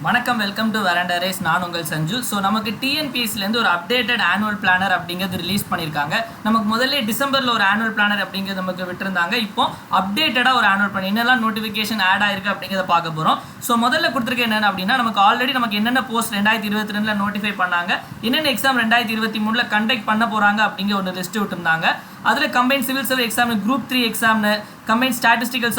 வணக்கம் welcome to வரண்டா race. நான் உங்கள் சஞ்சு. ஸோ நமக்கு டிஎன்பிஎஸ்சிலேருந்து ஒரு அப்டேட்டட் ஆனுவல் பிளானர் அப்படிங்கிறது ரிலீஸ் பண்ணியிருக்காங்க. நமக்கு முதல்ல டிசம்பரில் ஒரு ஆனுவல் பிளானர் அப்படிங்கிறது நமக்கு விட்டுருந்தாங்க. இப்போ அப்டேட்டடாக ஒரு ஆனுவல் பிளான் என்னெல்லாம் நோட்டிஃபிகேஷன் ஆட் ஆயிருக்கு அப்படிங்கிறத பார்க்க போகிறோம். ஸோ முதல்ல கொடுத்துருக்க என்னென்ன அப்படின்னா நமக்கு ஆல்ரெடி நமக்கு என்னென்ன போஸ்ட் 2022 நோட்டிஃபை பண்ணாங்க, என்னென்ன எக்ஸாம் 2023 கண்டக்ட் பண்ண போகிறாங்க அப்படிங்கிற ஒரு லிஸ்ட்டு விட்டுருந்தாங்க. அதில் combine civil service exam, group 3 எக்ஸாம்னு, கம்பைன் ஸ்டாட்டிஸ்டிக்கல்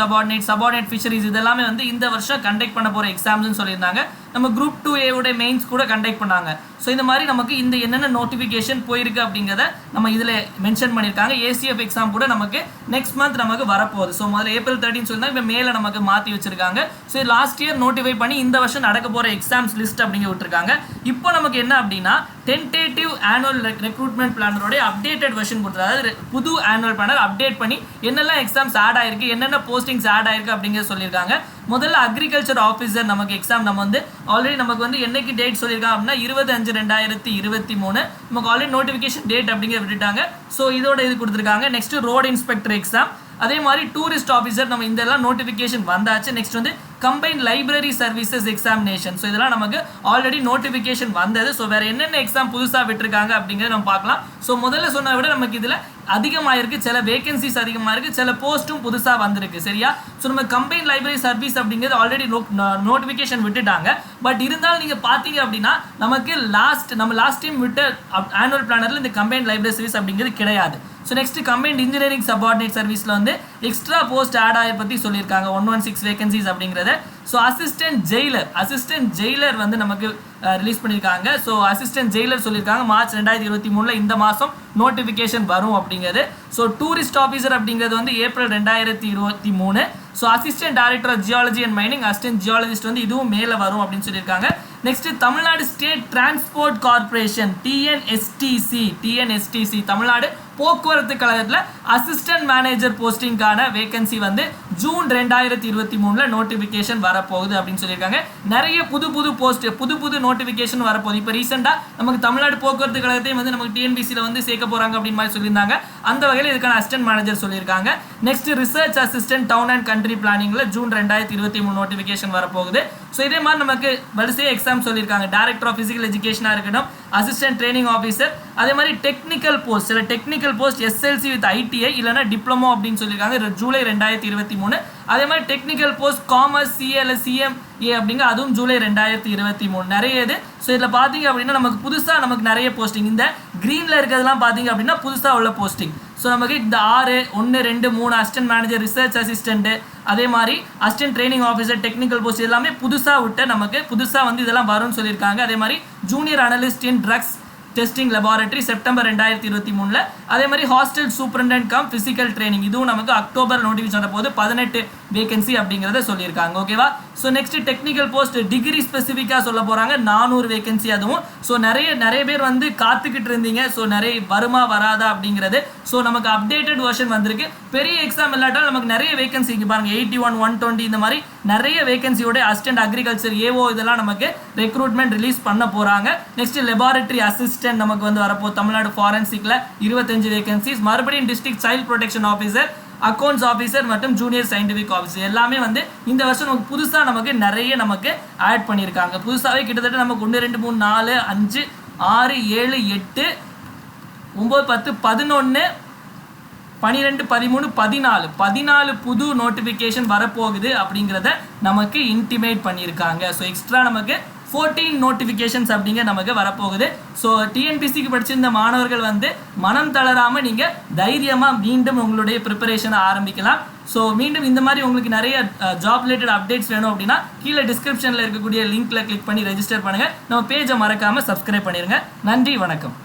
சபார்டினேட் ஃபிஷரிஸ் இதெல்லாமே வந்து இந்த வருஷம் கண்டக்ட் பண்ண போகிற எக்ஸாம்ஸ்னு சொல்லியிருந்தாங்க. நம்ம குரூப் 2A மெயின்ஸ் கூட கண்டக்ட் பண்ணாங்க. ஸோ இந்த மாதிரி நமக்கு இந்த என்னென்ன நோட்டிஃபிகேஷன் போயிருக்கு அப்படிங்கிறத நம்ம இதில் மென்ஷன் பண்ணியிருக்காங்க. ஏசிஎஃப் எக்ஸாம் கூட நமக்கு நெக்ஸ்ட் மந்த் நமக்கு வரப்போகுது. ஸோ முதல்ல April 13 சொல்லி இப்போ மேலே நமக்கு மாற்றி வச்சிருக்காங்க. ஸோ லாஸ்ட் இயர் நோட்டிஃபை பண்ணி இந்த வருஷம் நடக்க போகிற எக்ஸாம்ஸ் லிஸ்ட் அப்படிங்க விட்டுருக்காங்க. இப்போ நமக்கு என்ன அப்படின்னா டென்டேட்டிவ் ஆனுவல் ரெக்ரூட்மெண்ட் பிளானரோட அப்டேட்டட் வெர்ஷன் கொடுத்துருக்காங்க. அதாவது புது ஆனுவல் பிளானர் அப்டேட் பண்ணி என்னெல்லாம் எக்ஸாம்ஸ் ஆட் ஆயிருக்கு, என்னென்ன போஸ்டிங்ஸ் ஆட் ஆயிருக்கு அப்படிங்கிறத சொல்லியிருக்காங்க. முதல்ல அக்ரிகல்ச்சர் ஆஃபீஸர் நமக்கு எக்ஸாம் நம்ம வந்து ஆல்ரெடி நமக்கு வந்து என்னைக்கு டேட் சொல்லியிருக்காங்க அப்படின்னா 20/5/2023 நமக்கு ஆல்ரெடி நோட்டிஃபிகேஷன் டேட் அப்படிங்கிற விட்டுட்டாங்க. ஸோ இதோட இது கொடுத்துருக்காங்க. நெக்ஸ்ட் ரோடு இன்ஸ்பெக்டர் எக்ஸாம், அதே மாதிரி டூரிஸ்ட் ஆஃபீஸர் நம்ம இதெல்லாம் நோட்டிஃபிகேஷன் வந்தாச்சு. நெக்ஸ்ட் வந்து combine library services examination. So இதெல்லாம் நமக்கு ஆல்ரெடி நோட்டிஃபிகேஷன் வந்தது. ஸோ வேறு என்னென்ன எக்ஸாம் புதுசாக விட்டுருக்காங்க அப்படிங்கிறத நம்ம பார்க்கலாம். ஸோ முதல்ல சொன்ன விட நமக்கு இதில் அதிகமாக இருக்குது, சில வேகன்சிஸ் அதிகமாக இருக்குது, சில போஸ்ட்டும் புதுசாக வந்திருக்கு. சரியா? ஸோ நம்ம கம்பைன் லைப்ரரி சர்வீஸ் அப்படிங்கிறது ஆல்ரெடி நோட்டிஃபிகேஷன் விட்டுட்டாங்க. பட் இருந்தாலும் நீங்கள் பார்த்தீங்க அப்படின்னா நமக்கு நம்ம லாஸ்ட் டைம் விட்ட ஆனுவல் பிளானரில் இந்த கம்பைன் லைப்ரரி சர்வீஸ் அப்படிங்கிறது கிடையாது. So next combined engineering subordinate சர்வீஸில் வந்து எக்ஸ்ட்ரா போஸ்ட் ஆட் ஆகி பற்றி சொல்லியிருக்காங்க 116 வேகன்சிஸ் அப்படிங்கிறத. ஸோ அசிஸ்டன்ட் ஜெயிலர் வந்து நமக்கு ரிலீஸ் பண்ணியிருக்காங்க. ஸோ அசிஸ்டன்ட் ஜெயிலர் சொல்லியிருக்காங்க March 2023 இந்த மாதம் நோட்டிஃபிகேஷன் வரும் அப்படிங்கிறது. ஸோ டூரிஸ்ட் ஆஃபீஸர் அப்படிங்கிறது வந்து April 2023. So assistant director of geology and mining, assistant geologist வந்து இதுவும் மேலே வரும் அப்படின்னு சொல்லியிருக்காங்க. Next Tamil Nadu state transport corporation TNSTC Tamil Nadu போக்குவரத்து கழகத்தில் அசிஸ்டன்ட் மேனேஜர் போஸ்டிங்கான வேகன்சி வந்து June 2023 நோட்டிஃபிகேஷன் வரப்போகுது அப்படின்னு சொல்லியிருக்காங்க. நிறைய புது நோட்டிஃபிகேஷன் வரப்போகுது. இப்போ ரீசெண்டாக நமக்கு தமிழ்நாடு போக்குவரத்து கழகத்தையும் வந்து நமக்கு டிஎன்பிசியில் வந்து சேர்க்க போகிறாங்க அப்படின்னு மாதிரி சொல்லியிருந்தாங்க. அந்த வகையில் இதுக்கான அசிஸ்டன்ட் மேனேஜர் சொல்லியிருக்காங்க. Next research assistant town and country பிளானிங்கில் June 2023 நோட்டிஃபிகேஷன் வரப்போகுது. ஸோ இதே மாதிரி நமக்கு வரிசையாக எக்ஸாம் சொல்லியிருக்காங்க. டைரக்டர் ஆஃப் ஃபிசிக்கல் எஜுகேஷனாக இருக்கட்டும், அசிஸ்டன்ட் ட்ரைனிங் ஆஃபீஸர், அதே மாதிரி டெக்னிக்கல் போஸ்ட், சில technical post SLC with ITI இல்லைனா டிப்ளமோ அப்படின்னு சொல்லியிருக்காங்க July 2023. அதே மாதிரி technical post commerce CLS CMA அப்படிங்க அதுவும் July 2023 நிறைய இது. ஸோ இதில் பார்த்தீங்க அப்படின்னா நமக்கு புதுசாக நமக்கு நிறைய போஸ்டிங் இந்த க்ரீனில் இருக்கிறதுலாம் பார்த்தீங்க அப்படின்னா புதுசாக உள்ள போஸ்டிங். ஸோ நமக்கு இந்த 6, 1, 2, 3 அசிஸ்டன்ட் மேனேஜர், ரிசர்ச் அசிஸ்டன்ட், அதே மாதிரி assistant training officer, technical post எல்லாமே புதுசாக விட்டு நமக்கு புதுசாக வந்து இதெல்லாம் வரும்னு சொல்லியிருக்காங்க. அதே மாதிரி ஜூனியர் அனலிஸ்ட் இன் ட்ரக்ஸ் டெஸ்டிங் லெபார்டரி September 2023. அதே மாதிரி hostel superintendent come physical training இதுவும் நமக்கு அக்டோபர் நோட்டிஃபிகேஷன் வரப்போது 18 வேகன்சி அப்படிங்கிறத சொல்லியிருக்காங்க. ஓகேவா? So next technical post degree ஸ்பெசிஃபிக்காக சொல்ல போகிறாங்க 400 வேகன்சி. அதுவும் ஸோ நிறைய பேர் வந்து காத்துக்கிட்டு இருந்தீங்க. ஸோ நிறைய வருமா வராதா அப்படிங்கிறது. ஸோ நமக்கு அப்டேட்டட் வெர்ஷன் வந்திருக்கு. பெரிய எக்ஸாம் இல்லாட்டாலும் நமக்கு நிறைய வேகன்சி இங்கே பாருங்க 81, 120 இந்த மாதிரி நிறைய வேகன்சியோட அசிஸ்டன்ட் அக்ரிகல்ச்சர் ஏஓ இதெல்லாம் நமக்கு ரெக்ரூட்மெண்ட் ரிலீஸ் பண்ண போகிறாங்க. நெக்ஸ்ட் லெபார்டரி அசிஸ்டன்ட் நமக்கு வந்து வரப்போ தமிழ்நாடு ஃபாரன்சிக்ல 25 வேகன்சிஸ். மறுபடியும் district child protection officer, accounts officer மற்றும் ஜூனியர் சயின்டிஃபிக் ஆஃபீஸர் எல்லாமே வந்து இந்த வருஷம் நமக்கு புதுசாக நமக்கு நிறைய நமக்கு ஆட் பண்ணியிருக்காங்க. புதுசாகவே கிட்டத்தட்ட நமக்கு 1, 2, 3, 4, 5, 6, 7, 8, 9, 10, 11, 12, 13, 14 புது நோட்டிஃபிகேஷன் வரப்போகுது அப்படிங்கிறத நமக்கு இன்டிமேட் பண்ணியிருக்காங்க. ஸோ எக்ஸ்ட்ரா நமக்கு 14 நோட்டிஃபிகேஷன்ஸ் அப்படிங்க நமக்கு வரப்போகுது. ஸோ டிஎன்பிசிக்கு படிச்சிருந்த மாணவர்கள் வந்து மனம் தளராமல் நீங்கள் தைரியமாக மீண்டும் உங்களுடைய ப்ரிப்பரேஷனை ஆரம்பிக்கலாம். ஸோ மீண்டும் இந்த மாதிரி உங்களுக்கு நிறைய ஜாப் ரிலேட்டட் அப்டேட்ஸ் வேணும் அப்படின்னா கீழே டிஸ்கிரிப்ஷனில் இருக்கக்கூடிய லிங்க்கில் கிளிக் பண்ணி ரெஜிஸ்டர் பண்ணுங்கள். நம்ம பேஜை மறக்காமல் சப்ஸ்கிரைப் பண்ணிடுங்க. நன்றி, வணக்கம்.